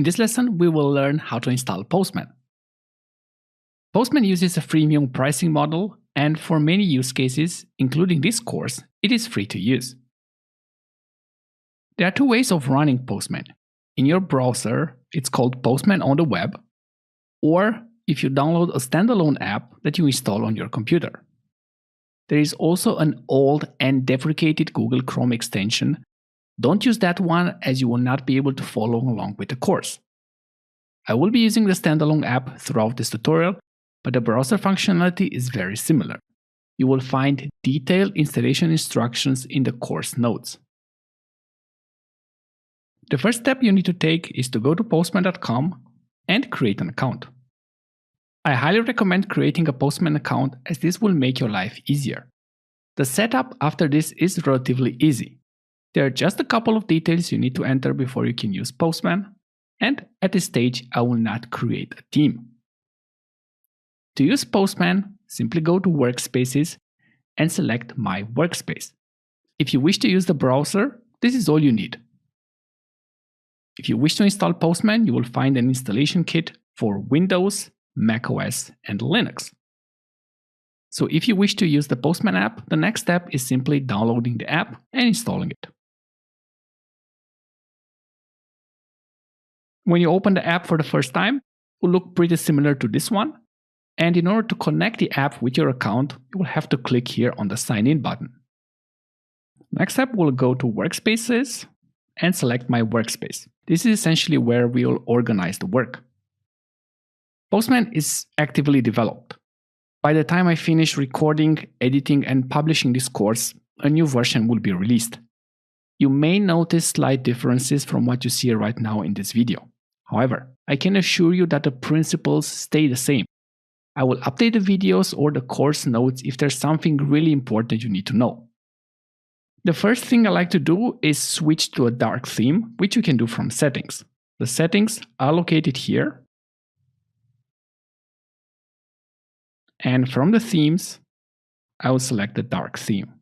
In this lesson, we will learn how to install Postman. Postman uses a freemium pricing model, and for many use cases, including this course, it is free to use. There are two ways of running Postman. In your browser, it's called Postman on the web, or if you download a standalone app that you install on your computer. There is also an old and deprecated Google Chrome extension. Don't use that one, as you will not be able to follow along with the course. I will be using the standalone app throughout this tutorial, but the browser functionality is very similar. You will find detailed installation instructions in the course notes. The first step you need to take is to go to postman.com and create an account. I highly recommend creating a Postman account, as this will make your life easier. The setup after this is relatively easy. There are just a couple of details you need to enter before you can use Postman, and at this stage I will not create a theme. To use Postman, simply go to Workspaces and select My Workspace. If you wish to use the browser, this is all you need. If you wish to install Postman, you will find an installation kit for Windows, macOS, and Linux. So if you wish to use the Postman app, the next step is simply downloading the app and installing it. When you open the app for the first time, it will look pretty similar to this one. And in order to connect the app with your account, you will have to click here on the Sign In button. Next step, we'll go to Workspaces and select My Workspace. This is essentially where we will organize the work. Postman is actively developed. By the time I finish recording, editing, and publishing this course, a new version will be released. You may notice slight differences from what you see right now in this video. However, I can assure you that the principles stay the same. I will update the videos or the course notes if there's something really important you need to know. The first thing I like to do is switch to a dark theme, which you can do from Settings. The settings are located here. And from the themes, I will select the dark theme.